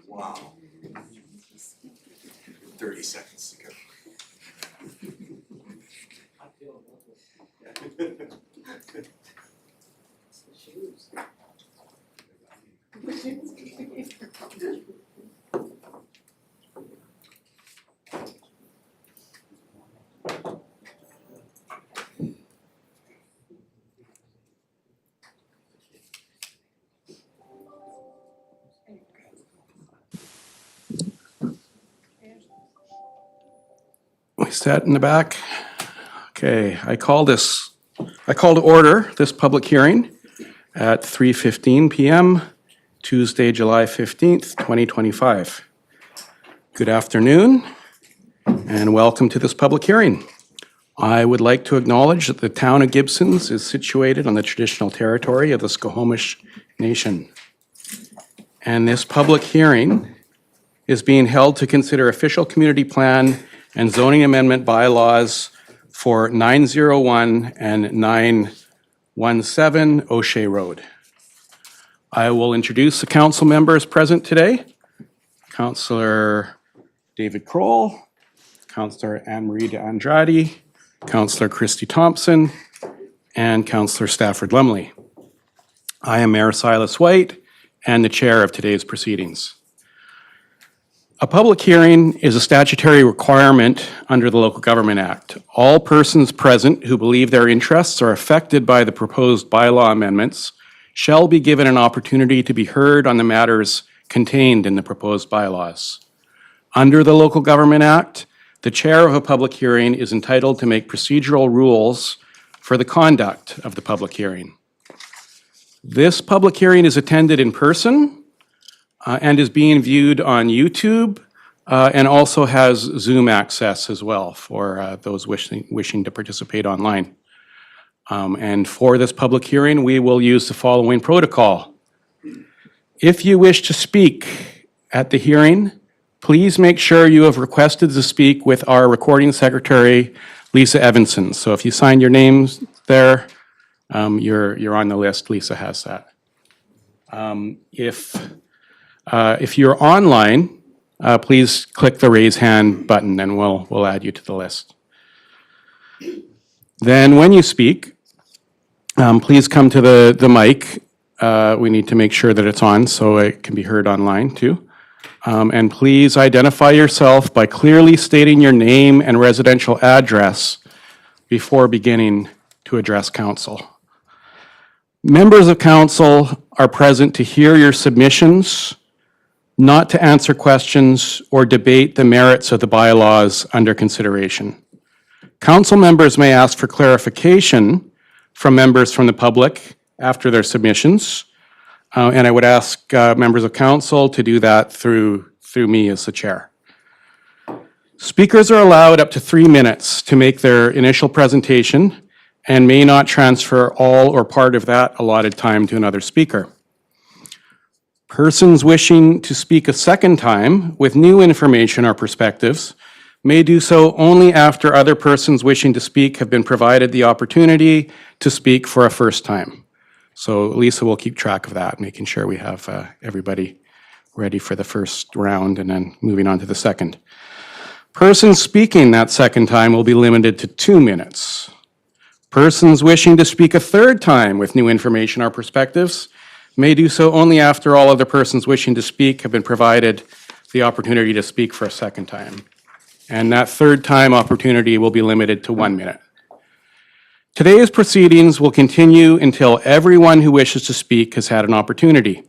Wow. 30 seconds to go. We sat in the back. Okay, I call to order this public hearing at 3:15 p.m. Tuesday, July 15th, 2025. Good afternoon and welcome to this public hearing. I would like to acknowledge that the town of Gibsons is situated on the traditional territory of the Skokomish Nation. And this public hearing is being held to consider official community plan and zoning amendment bylaws for 901 and 917 O'Shea Road. I will introduce the council members present today. Councillor David Kroll, Councillor Anne-Marie de Andrade, Councillor Christy Thompson, and Councillor Stafford Lumley. I am Mayor Silas White and the chair of today's proceedings. A public hearing is a statutory requirement under the Local Government Act. All persons present who believe their interests are affected by the proposed bylaw amendments shall be given an opportunity to be heard on the matters contained in the proposed bylaws. Under the Local Government Act, the chair of a public hearing is entitled to make procedural rules for the conduct of the public hearing. This public hearing is attended in person and is being viewed on YouTube and also has Zoom access as well for those wishing to participate online. And for this public hearing, we will use the following protocol. If you wish to speak at the hearing, please make sure you have requested to speak with our recording secretary, Lisa Evanson. So if you sign your names there, you're on the list. Lisa has that. If you're online, please click the raise hand button and we'll add you to the list. Then when you speak, please come to the mic. We need to make sure that it's on so it can be heard online too. And please identify yourself by clearly stating your name and residential address before beginning to address council. Members of council are present to hear your submissions, not to answer questions or debate the merits of the bylaws under consideration. Council members may ask for clarification from members from the public after their submissions, and I would ask members of council to do that through me as the chair. Speakers are allowed up to 3 minutes to make their initial presentation and may not transfer all or part of that allotted time to another speaker. Persons wishing to speak a second time with new information or perspectives may do so only after other persons wishing to speak have been provided the opportunity to speak for a first time. So Lisa will keep track of that, making sure we have everybody ready for the first round and then moving on to the second. Persons speaking that second time will be limited to 2 minutes. Persons wishing to speak a third time with new information or perspectives may do so only after all other persons wishing to speak have been provided the opportunity to speak for a second time. And that third time opportunity will be limited to 1 minute. Today's proceedings will continue until everyone who wishes to speak has had an opportunity.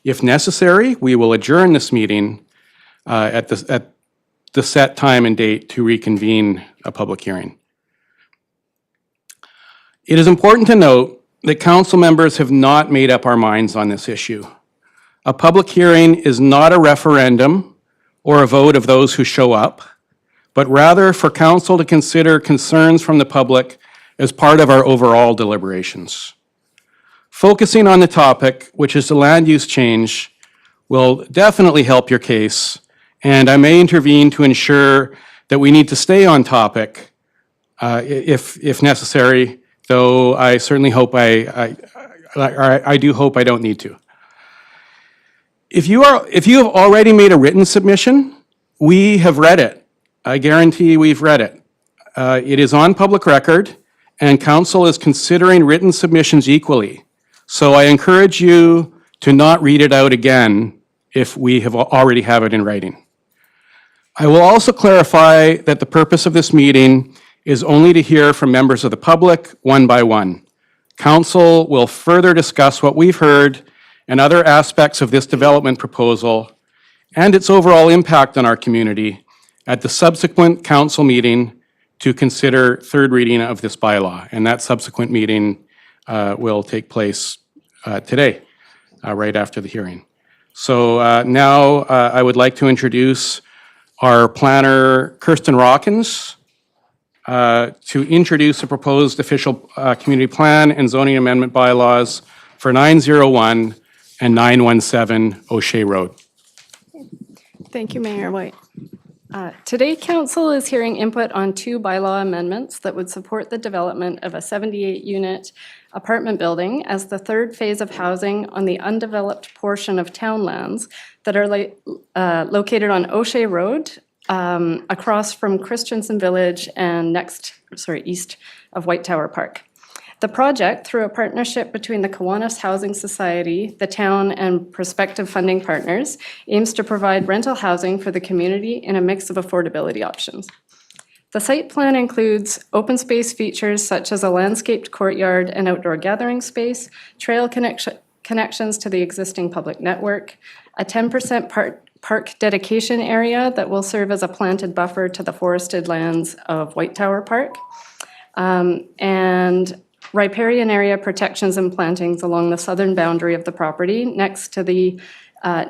If necessary, we will adjourn this meeting at the set time and date to reconvene a public hearing. It is important to note that council members have not made up our minds on this issue. A public hearing is not a referendum or a vote of those who show up, but rather for council to consider concerns from the public as part of our overall deliberations. Focusing on the topic, which is the land use change, will definitely help your case and I may intervene to ensure that we need to stay on topic if necessary, though I certainly hope I do hope I don't need to. If you have already made a written submission, we have read it. I guarantee we've read it. It is on public record, and council is considering written submissions equally. So I encourage you to not read it out again if we have already have it in writing. I will also clarify that the purpose of this meeting is only to hear from members of the public one by one. Council will further discuss what we've heard and other aspects of this development proposal and its overall impact on our community at the subsequent council meeting to consider third reading of this bylaw. And that subsequent meeting will take place today, right after the hearing. So now I would like to introduce our planner, Kirsten Rawkins, to introduce the proposed official community plan and zoning amendment bylaws for 901 and 917 O'Shea Road. Thank you, Mayor White. Today, Council is hearing input on 2 bylaw amendments that would support the development of a 78-unit apartment building as the third phase of housing on the undeveloped portion of town lands that are located on O'Shea Road, across from Christensen Village and east of White Tower Park. The project, through a partnership between the Kiwanis Housing Society, the town, and prospective funding partners, aims to provide rental housing for the community in a mix of affordability options. The site plan includes open space features such as a landscaped courtyard and outdoor gathering space, trail connections to the existing public network, a 10% park dedication area that will serve as a planted buffer to the forested lands of White Tower Park, and riparian area protections and plantings along the southern boundary of the property next to the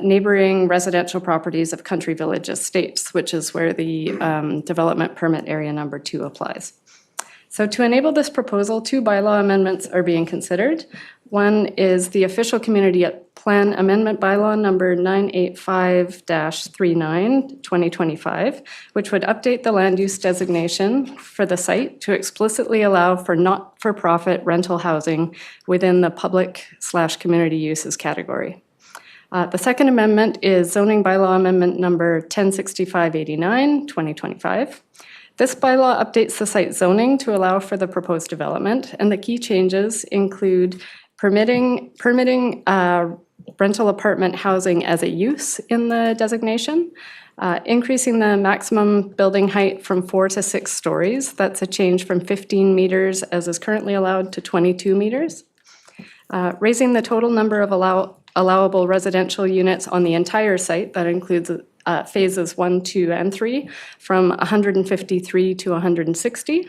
neighboring residential properties of Country Village Estates, which is where the development permit area number 2 applies. So to enable this proposal, 2 bylaw amendments are being considered. One is the official community plan amendment bylaw number 985-39, 2025, which would update the land use designation for the site to explicitly allow for not-for-profit rental housing within the public/community uses category. The second amendment is zoning bylaw amendment number 1065-89, 2025. This bylaw updates the site zoning to allow for the proposed development, and the key changes include permitting rental apartment housing as a use in the designation, increasing the maximum building height from 4 to 6 stories. That's a change from 15 meters as is currently allowed to 22 meters. Raising the total number of allowable residential units on the entire site, that includes phases 1, 2, and 3, from 153 to 160.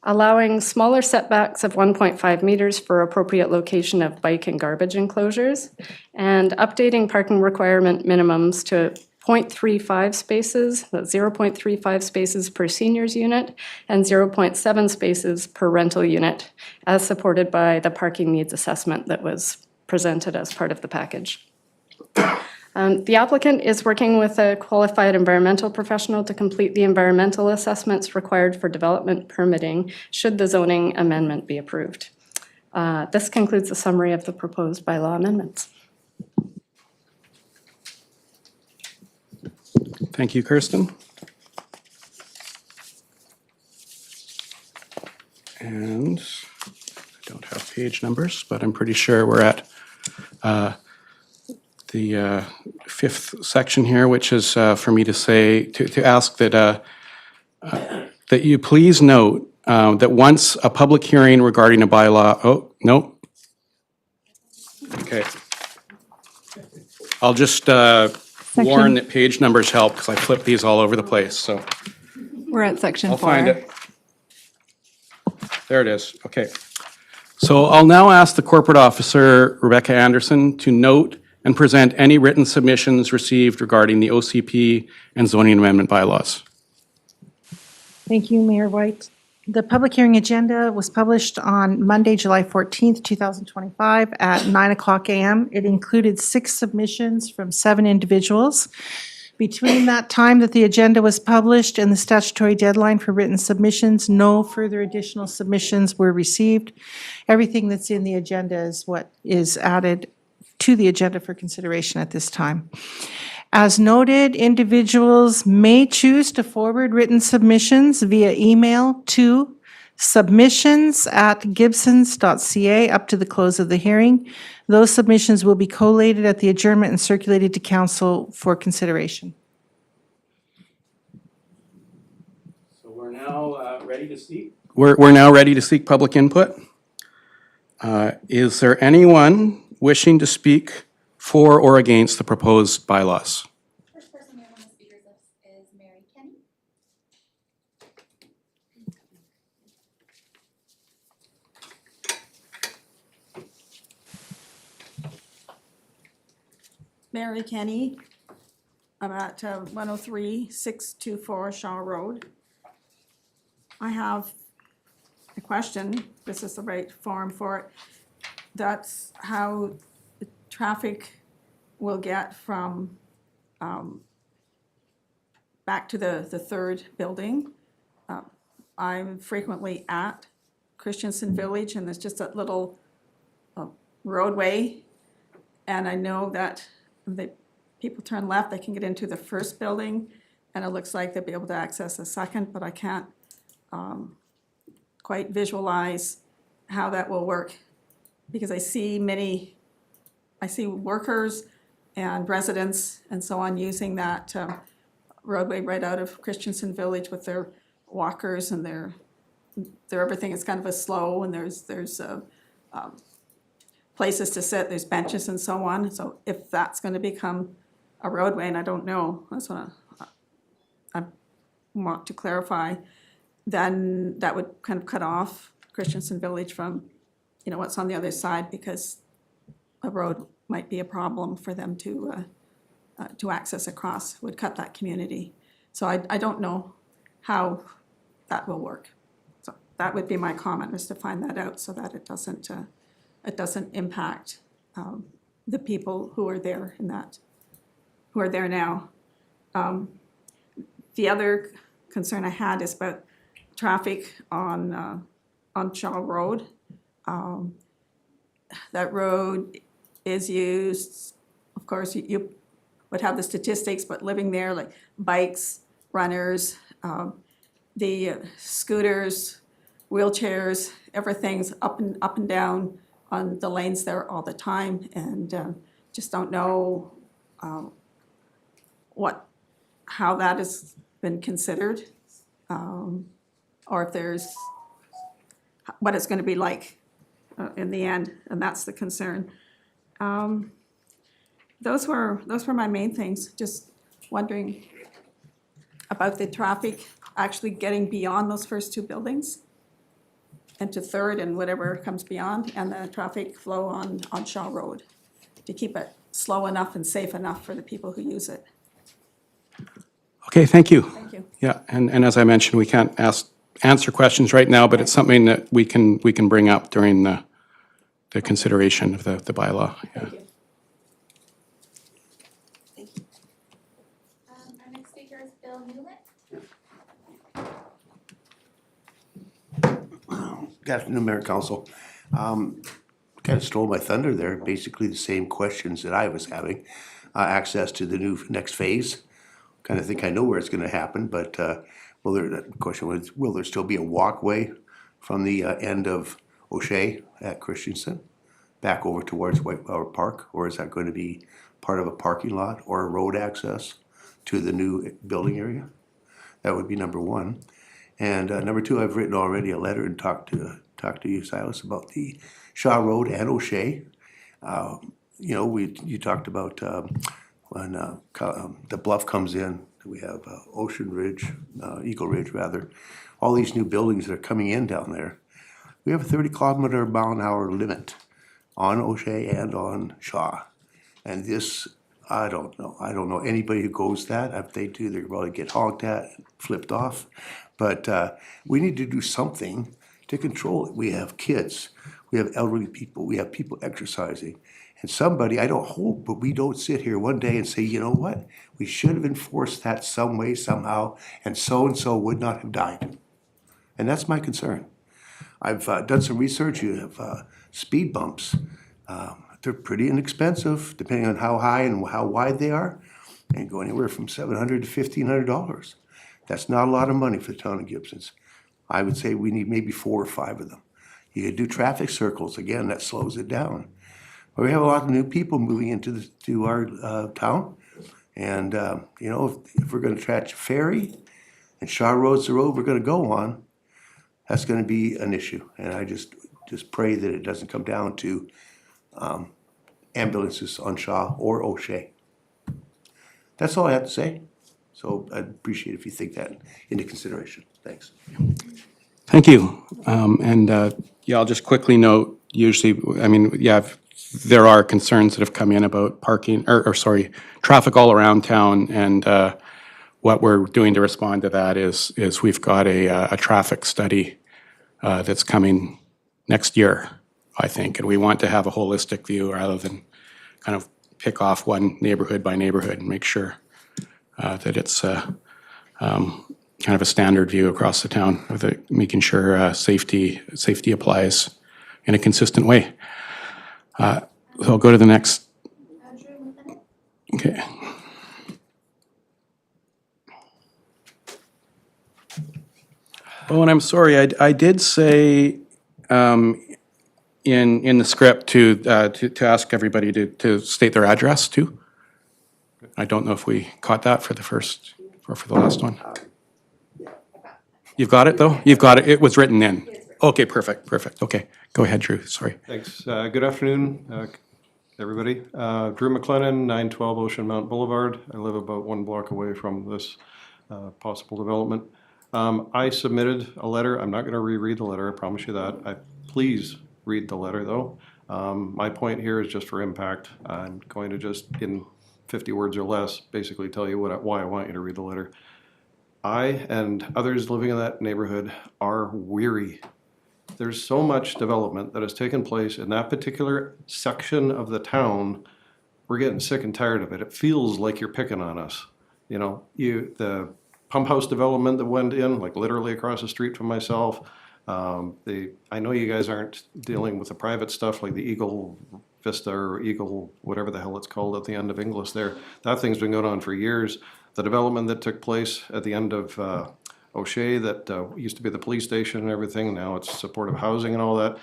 Allowing smaller setbacks of 1.5 meters for appropriate location of bike and garbage enclosures, and updating parking requirement minimums to 0.35 spaces, that's 0.35 spaces per seniors unit, and 0.7 spaces per rental unit, as supported by the parking needs assessment that was presented as part of the package. The applicant is working with a qualified environmental professional to complete the environmental assessments required for development permitting should the zoning amendment be approved. This concludes the summary of the proposed bylaw amendments. Thank you, Kirsten. And I don't have page numbers, but I'm pretty sure we're at the 5th section here, which is for me to say, to ask that that you please note that once a public hearing regarding a bylaw, oh, no. Okay. I'll just warn that page numbers help because I flipped these all over the place, so. We're at section 4. I'll find it. There it is, okay. So I'll now ask the corporate officer, Rebecca Anderson, to note and present any written submissions received regarding the OCP and zoning amendment bylaws. Thank you, Mayor White. The public hearing agenda was published on Monday, July 14th, 2025 at 9:00 a.m. It included 6 submissions from 7 individuals. Between that time that the agenda was published and the statutory deadline for written submissions, no further additional submissions were received. Everything that's in the agenda is what is added to the agenda for consideration at this time. As noted, individuals may choose to forward written submissions via email to submissions@gibsons.ca up to the close of the hearing. Those submissions will be collated at the adjournment and circulated to council for consideration. So we're now ready to speak? We're now ready to seek public input. Is there anyone wishing to speak for or against the proposed bylaws? First person we have on the speakers list is Mary Kenny. Mary Kenny. I'm at 103-624 Shaw Road. I have a question. This is the right forum for it. That's how the traffic will get from back to the third building. I'm frequently at Christensen Village, and there's just that little roadway. And I know that the people turn left, they can get into the first building, and it looks like they'll be able to access the second, but I can't quite visualize how that will work, because I see workers and residents and so on using that roadway right out of Christensen Village with their walkers and their everything. It's kind of a slow, and there's places to sit, there's benches and so on. So if that's going to become a roadway, and I don't know, that's what I want to clarify, then that would kind of cut off Christensen Village from, what's on the other side, because a road might be a problem for them to access across, would cut that community. So I don't know how that will work. So that would be my comment, is to find that out so that it doesn't impact the people who are there who are there now. The other concern I had is about traffic on Shaw Road. That road is used, of course, you would have the statistics, but living there, like bikes, runners, the scooters, wheelchairs, everything's up and down on the lanes there all the time, and just don't know how that has been considered, or if there's what it's going to be like in the end, and that's the concern. Those were my main things. Just wondering about the traffic actually getting beyond those first two buildings and to third and whatever comes beyond, and the traffic flow on Shaw Road, to keep it slow enough and safe enough for the people who use it. Okay, thank you. Thank you. Yeah, and as I mentioned, we can't answer questions right now, but it's something that we can bring up during the consideration of the bylaw. Yeah. Thank you. Our next speaker is Bill Newlett. Good afternoon, Mayor Council. Kind of stole my thunder there. Basically the same questions that I was having. Access to the next phase. Kind of think I know where it's going to happen, but the question was, will there still be a walkway from the end of O'Shea at Christensen back over towards Whiteflower Park, or is that going to be part of a parking lot or a road access to the new building area? That would be number one. And number two, I've written already a letter and talked to you, Silas, about the Shaw Road and O'Shea. You talked about when the bluff comes in, we have Eagle Ridge rather, all these new buildings that are coming in down there. We have a 30-kilometer-mile-an-hour limit on O'Shea and on Shaw. And this, I don't know anybody who goes that. If they do, they're probably get honked at, flipped off. But we need to do something to control it. We have kids, we have elderly people, we have people exercising. And somebody, I don't hope, but we don't sit here one day and say, you know what? We should have enforced that some way, somehow, and so would not have died. And that's my concern. I've done some research. You have speed bumps. They're pretty inexpensive, depending on how high and how wide they are, and go anywhere from $700 to $1,500. That's not a lot of money for the town of Gibsons. I would say we need maybe 4 or 5 of them. You could do traffic circles, again, that slows it down. But we have a lot of new people moving into to our town. And, you know, if we're gonna catch a ferry and Shaw Road's the road we're gonna go on, that's gonna be an issue. And I just pray that it doesn't come down to ambulances on Shaw or O'Shea. That's all I have to say. So I'd appreciate if you take that into consideration. Thanks. Thank you. Yeah, I'll just quickly note, usually, I mean, yeah, there are concerns that have come in about parking, or sorry, traffic all around town. And what we're doing to respond to that is we've got a traffic study that's coming next year, I think. And we want to have a holistic view rather than kind of pick off one neighborhood by neighborhood and make sure that it's kind of a standard view across the town, with it, making sure safety applies in a consistent way. So I'll go to the next. Okay. Oh, and I'm sorry, I did say in the script to ask everybody to state their address too. I don't know if we caught that for the first or for the last one. You've got it, though? You've got it. It was written in. Okay, perfect. Okay, go ahead, Drew. Sorry. Thanks. Good afternoon, everybody. Drew McLennan, 912 Ocean Mount Boulevard. I live about 1 block away from this possible development. I submitted a letter. I'm not going to reread the letter, I promise you that. Please read the letter, though. My point here is just for impact. I'm going to just, in 50 words or less, basically tell you why I want you to read the letter. I and others living in that neighborhood are weary. There's so much development that has taken place in that particular section of the town. We're getting sick and tired of it. It feels like you're picking on us. You know, the pump house development that went in, like literally across the street from myself. I know you guys aren't dealing with the private stuff like the Eagle Vista or Eagle, whatever the hell it's called at the end of Inglis there. That thing's been going on for years. The development that took place at the end of O'Shea that used to be the police station and everything, now it's supportive housing and all that.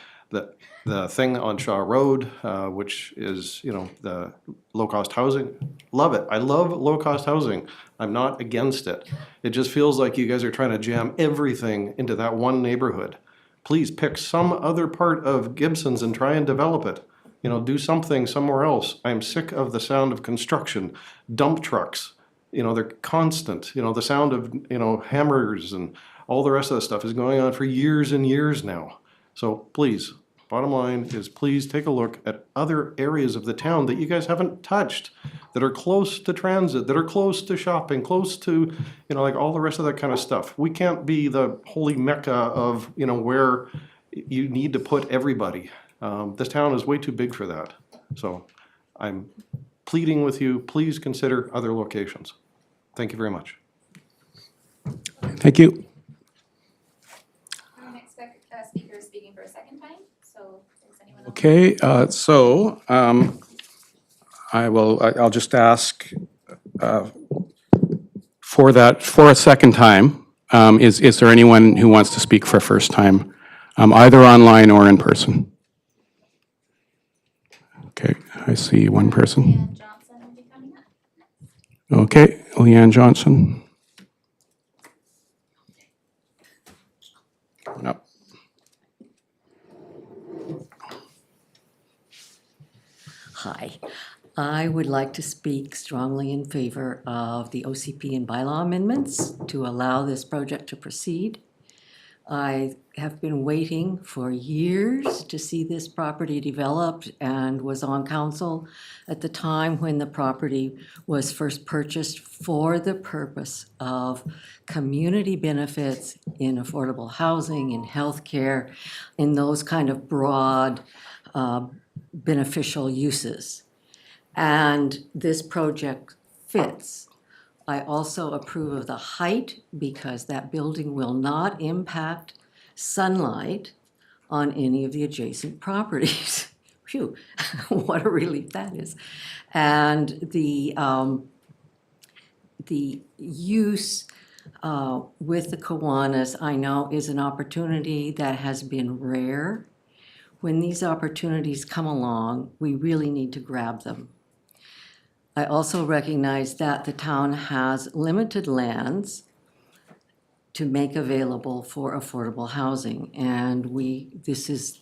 The thing on Shaw Road, which is, you know, the low-cost housing, love it. I love low-cost housing. I'm not against it. It just feels like you guys are trying to jam everything into that one neighborhood. Please pick some other part of Gibsons and try and develop it. You know, do something somewhere else. I'm sick of the sound of construction, dump trucks. You know, they're constant. You know, the sound of, you know, hammers and all the rest of that stuff is going on for years and years now. So please, bottom line is please take a look at other areas of the town that you guys haven't touched, that are close to transit, that are close to shopping, close to, you know, like all the rest of that kind of stuff. We can't be the holy mecca of, you know, where you need to put everybody. This town is way too big for that. So I'm pleading with you, please consider other locations. Thank you very much. Thank you. Our next speaker is speaking for a second time, so is anyone else? Okay, I'll just ask for a second time, is there anyone who wants to speak for a first time, either online or in person? Okay, I see one person. Leanne Johnson will be coming up. Okay, Leanne Johnson. Coming up. Hi. I would like to speak strongly in favor of the OCP and bylaw amendments to allow this project to proceed. I have been waiting for years to see this property developed and was on council at the time when the property was first purchased for the purpose of community benefits in affordable housing, in healthcare, in those kind of broad beneficial uses. And this project fits. I also approve of the height because that building will not impact sunlight on any of the adjacent properties. Phew, what a relief that is. And the use with the Kiwanis, I know, is an opportunity that has been rare. When these opportunities come along, we really need to grab them. I also recognize that the town has limited lands to make available for affordable housing. And this is,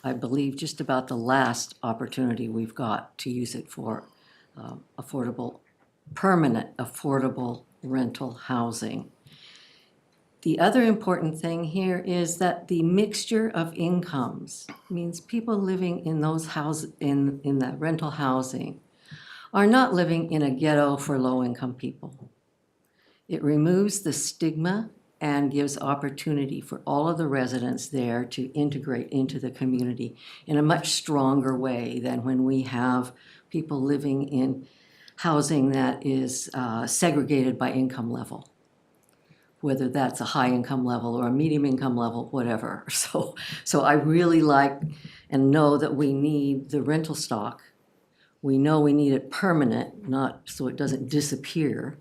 I believe, just about the last opportunity we've got to use it for permanent affordable rental housing. The other important thing here is that the mixture of incomes means people living in those houses, in that rental housing, are not living in a ghetto for low-income people. It removes the stigma and gives opportunity for all of the residents there to integrate into the community in a much stronger way than when we have people living in housing that is segregated by income level, whether that's a high income level or a medium income level, whatever. So I really like and know that we need the rental stock. We know we need it permanent, not so it doesn't disappear.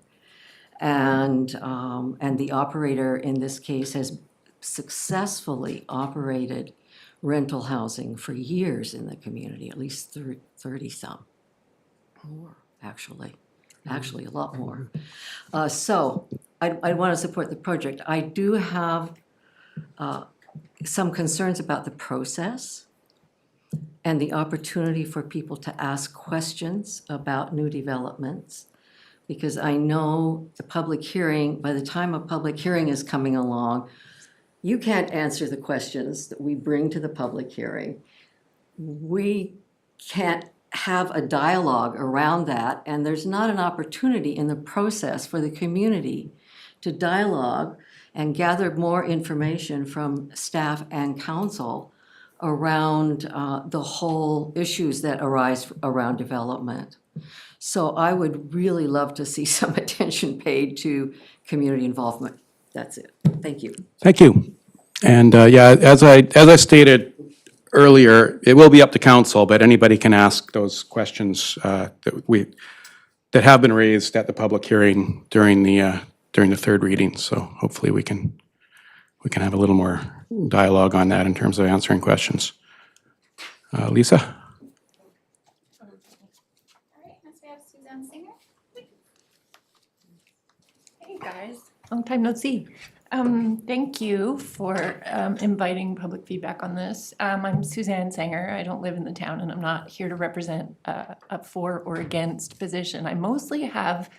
And the operator in this case has successfully operated rental housing for years in the community, at least 30 some, more actually a lot more. So I want to support the project. I do have some concerns about the process and the opportunity for people to ask questions about new developments. Because I know the public hearing, by the time a public hearing is coming along, you can't answer the questions that we bring to the public hearing. We can't have a dialogue around that, and there's not an opportunity in the process for the community to dialogue and gather more information from staff and council around the whole issues that arise around development. So I would really love to see some attention paid to community involvement. That's it. Thank you. Thank you. And yeah, as I stated earlier, it will be up to council, but anybody can ask those questions that have been raised at the public hearing during the third reading. So hopefully we can have a little more dialogue on that in terms of answering questions. Lisa? All right, next we have Suzanne Singer. Hey, guys. Long time no see. Thank you for inviting public feedback on this. I'm Suzanne Sanger. I don't live in the town, and I'm not here to represent a for or against position. I mostly have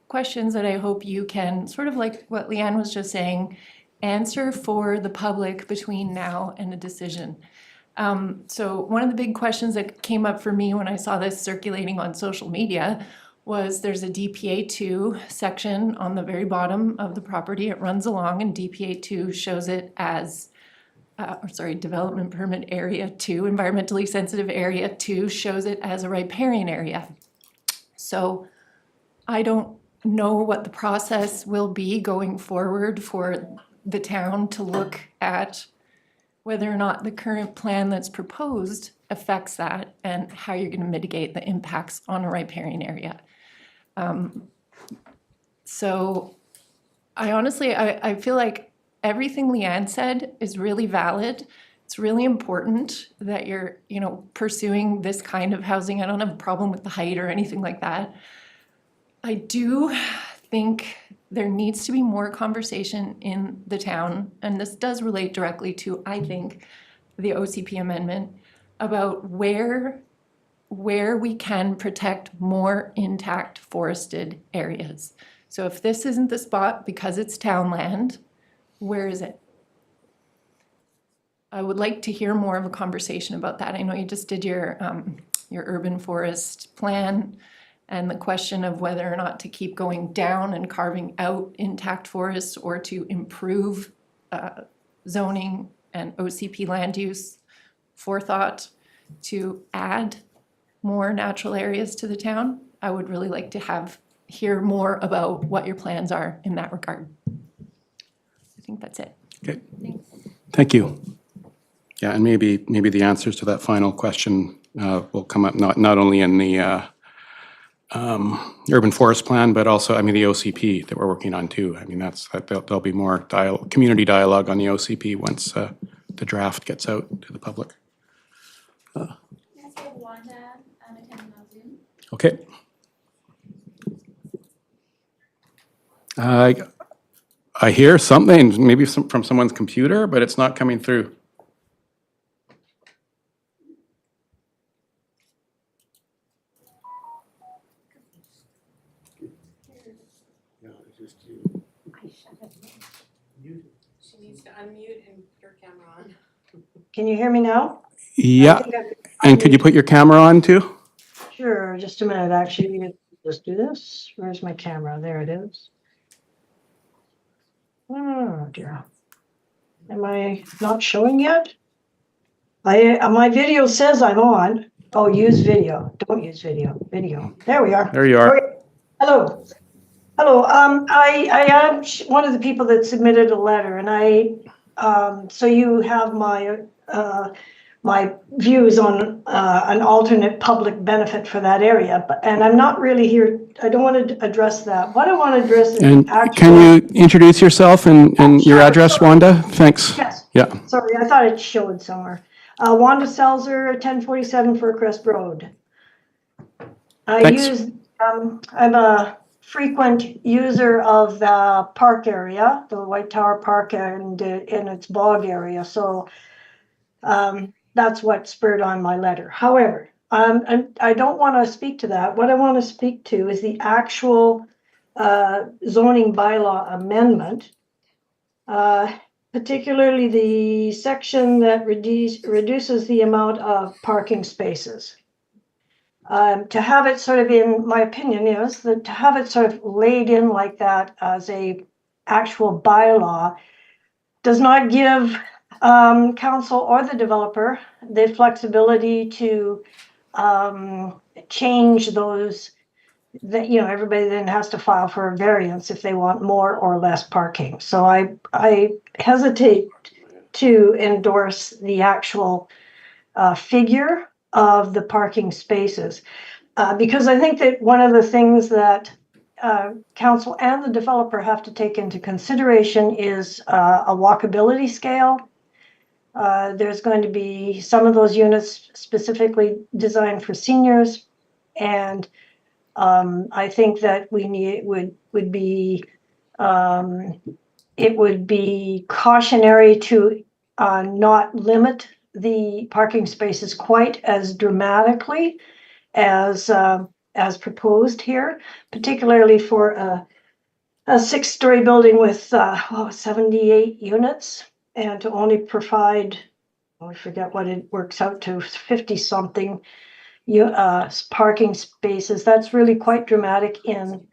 questions that I hope you can, sort of like what Leanne was just saying, answer for the public between now and a decision. So one of the big questions that came up for me when I saw this circulating on social media was there's a DPA2 section on the very bottom of the property. It runs along, and DPA2 shows it as, Development Permit Area 2, Environmentally Sensitive Area 2 shows it as a riparian area. So I don't know what the process will be going forward for the town to look at whether or not the current plan that's proposed affects that and how you're going to mitigate the impacts on a riparian area. So I honestly, I feel like everything Leanne said is really valid. It's really important that you're, pursuing this kind of housing. I don't have a problem with the height or anything like that. I do think there needs to be more conversation in the town, and this does relate directly to, I think, the OCP amendment, about where we can protect more intact forested areas. So if this isn't the spot because it's town land, where is it? I would like to hear more of a conversation about that. I know you just did your urban forest plan, and the question of whether or not to keep going down and carving out intact forests or to improve zoning and OCP land use forethought to add more natural areas to the town. I would really like to hear more about what your plans are in that regard. I think that's it. Okay, thank you. Yeah, and maybe the answers to that final question will come up not only in the urban forest plan, but also, I mean, the OCP that we're working on too. I mean, there'll be more community dialogue on the OCP once the draft gets out to the public. Yes, we have Wanda attending on Zoom. Okay. I hear something, maybe from someone's computer, but it's not coming through. She needs to unmute and put her camera on. Can you hear me now? Yeah, and could you put your camera on too? Sure, just a minute, actually, just do this. Where's my camera? There it is. Oh dear. Am I not showing yet? My video says I'm on. Oh, use video. Don't use video. Video. There we are. There you are. Okay. Hello. Hello. I am one of the people that submitted a letter, and so you have my views on an alternate public benefit for that area, and I'm not really here. I don't want to address that. What I want to address is And actually. can you introduce yourself and your Sure, address, sorry. Wanda? Thanks. Yes. Yeah. Sorry, I thought it showed somewhere. Wanda Selzer, 1047 Fircrest Road. Thanks. I'm a frequent user of the park area, the White Tower Park and in its bog area. So that's what spurred on my letter. However, and I don't want to speak to that. What I want to speak to is the actual zoning bylaw amendment, particularly the section that reduces the amount of parking spaces. To have it sort of in, my opinion is that to have it sort of laid in like that as a actual bylaw does not give council or the developer the flexibility to change those, that, everybody then has to file for a variance if they want more or less parking. So I hesitate to endorse the actual figure of the parking spaces because I think that one of the things that council and the developer have to take into consideration is a walkability scale. There's going to be some of those units specifically designed for seniors, and I think that it would be cautionary to not limit the parking spaces quite as dramatically as proposed here, particularly for a 6-story building with 78 units, and to only provide, I forget what it works out to, 50 something parking spaces. That's really quite dramatic in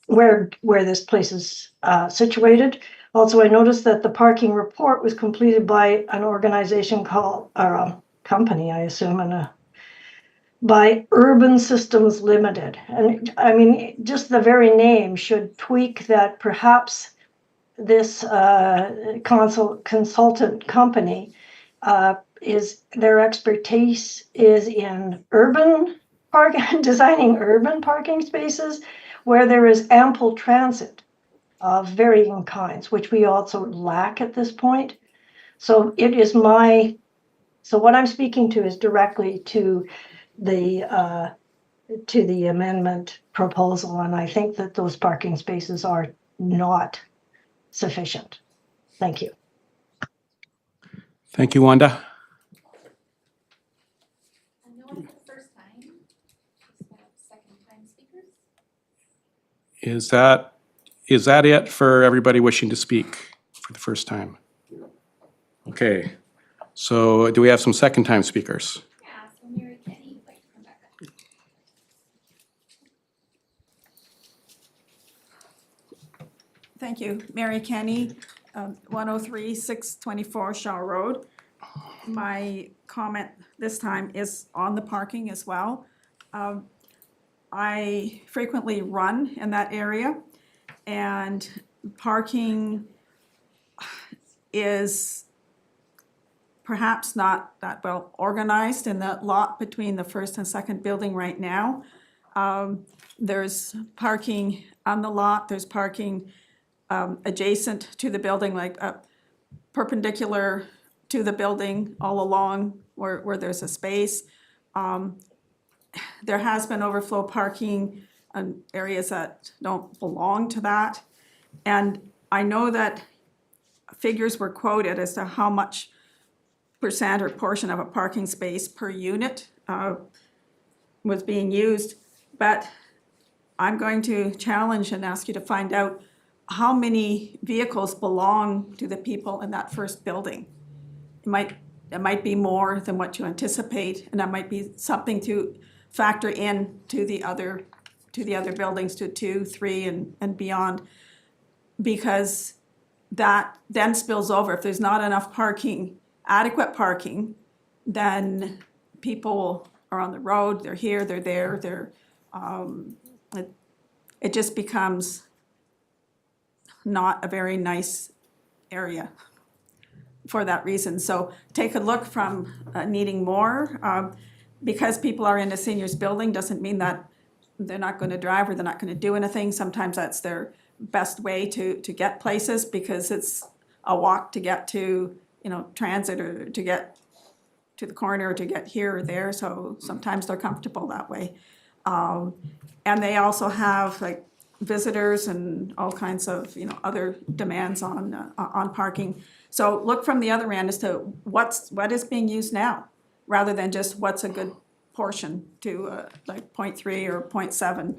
where this place is situated. Also, I noticed that the parking report was completed by an organization called, or a company, I assume, by Urban Systems Limited. And I mean, just the very name should tweak that perhaps this consultant company their expertise is in urban designing urban parking spaces where there is ample transit of varying kinds, which we also lack at this point. So what I'm speaking to is directly to the amendment proposal, and I think that those parking spaces are not sufficient. Thank you. Thank you, Wanda. No one for the first time. Just have second-time speakers. Is that it for everybody wishing to speak for the first time? Okay, so do we have some second-time speakers? Yeah, so Mary Kenny would like to come back up. Thank you. Mary Kenny, 103 624 Shaw Road. My comment this time is on the parking as well. I frequently run in that area, and parking is perhaps not that well organized in that lot between the first and second building right now. There's parking on the lot, there's parking adjacent to the building, like perpendicular to the building all along where there's a space. There has been overflow parking on areas that don't belong to that. And I know that figures were quoted as to how much percent or portion of a parking space per unit was being used, but I'm going to challenge and ask you to find out how many vehicles belong to the people in that first building. It might be more than what you anticipate, and that might be something to factor in to the other buildings, to 2, 3, and beyond, because that then spills over. If there's not enough parking, adequate parking, then people are on the road, they're here, they're there, it just becomes not a very nice area for that reason. So take a look from needing more. Because people are in a seniors building doesn't mean that they're not going to drive or they're not going to do anything. Sometimes that's their best way to get places, because it's a walk to get to, transit, or to get to the corner, or to get here or there. So sometimes they're comfortable that way. And they also have like visitors and all kinds of, other demands on parking. So look from the other end as to what is being used now, rather than just what's a good portion to like 0.3 or 0.7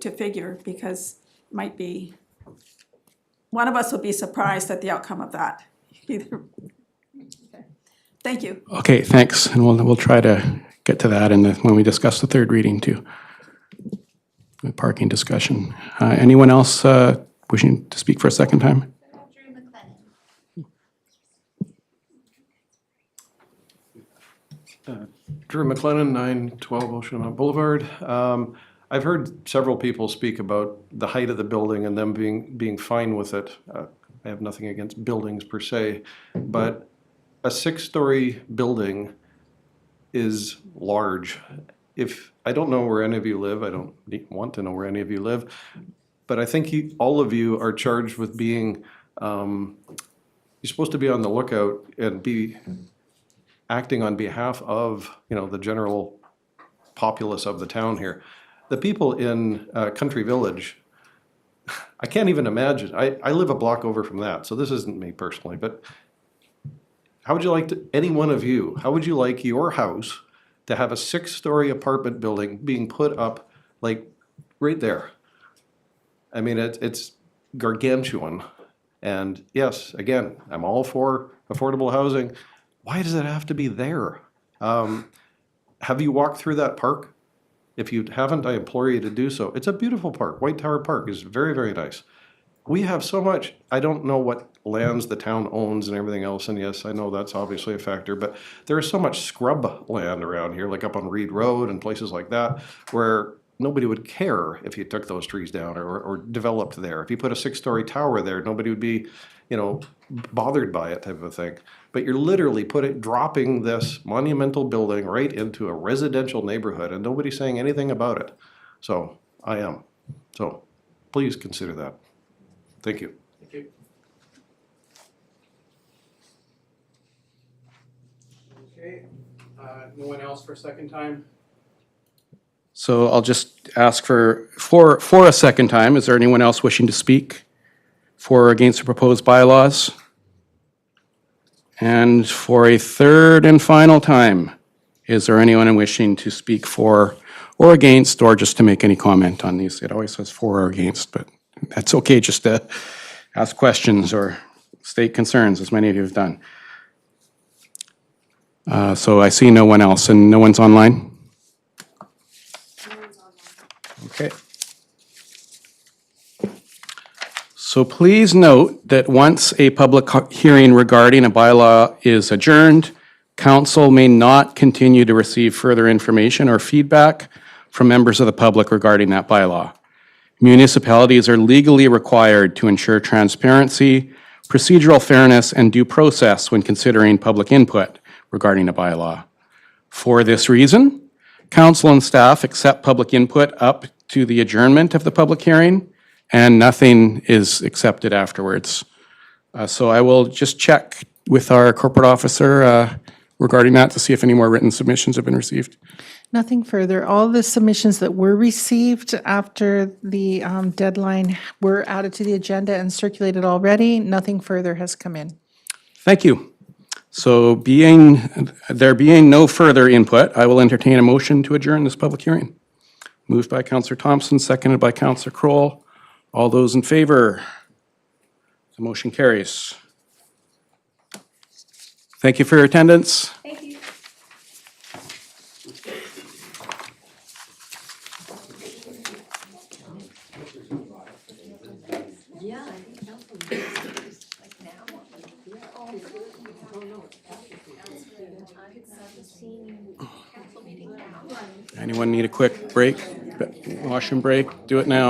to figure, because it might be, one of us will be surprised at the outcome of that. Either. Okay. Thank you. Okay, thanks. And we'll try to get to that when we discuss the third reading too. The parking discussion. Anyone else wishing to speak for a second time? Drew McLennan. Drew McLennan, 912 Ocean Boulevard. I've heard several people speak about the height of the building and them being fine with it. I have nothing against buildings per se, but a 6-story building is large. If I don't know where any of you live, I don't want to know where any of you live, but I think all of you are charged with being, you're supposed to be on the lookout and be acting on behalf of, the general populace of the town here. The people in Country Village, I can't even imagine. I live a block over from that, so this isn't me personally, but how would you like to, any one of you, how would you like your house to have a 6-story apartment building being put up like right there? I mean, it's gargantuan. And yes, again, I'm all for affordable housing. Why does it have to be there? Have you walked through that park? If you haven't, I implore you to do so. It's a beautiful park. White Tower Park is very, very nice. We have so much, I don't know what lands the town owns and everything else, and yes, I know that's obviously a factor, but there is so much scrub land around here, like up on Reed Road and places like that, where nobody would care if you took those trees down or developed there. If you put a 6-story tower there, nobody would be, bothered by it, type of a thing. But you're literally dropping this monumental building right into a residential neighborhood, and nobody's saying anything about it. So I am. So please consider that. Thank you. Thank you. Okay, no one else for a second time? So I'll just ask for a second time, is there anyone else wishing to speak for or against the proposed bylaws? And for a third and final time, is there anyone wishing to speak for or against, or just to make any comment on these? It always says for or against, but that's okay just to ask questions or state concerns, as many of you have done. So I see no one else, and no one's online? Okay. So please note that once a public hearing regarding a bylaw is adjourned, Council may not continue to receive further information or feedback from members of the public regarding that bylaw. Municipalities are legally required to ensure transparency, procedural fairness, and due process when considering public input regarding a bylaw. For this reason, council and staff accept public input up to the adjournment of the public hearing, and nothing is accepted afterwards. So I will just check with our corporate officer regarding that to see if any more written submissions have been received. Nothing further. All the submissions that were received after the deadline were added to the agenda and circulated already. Nothing further has come in. Thank you. So there being no further input, I will entertain a motion to adjourn this public hearing. Moved by Councillor Thompson, seconded by Councillor Kroll. All those in favor? The motion carries. Thank you for your attendance. Thank you. Anyone need a quick break? Washroom break? Do it now.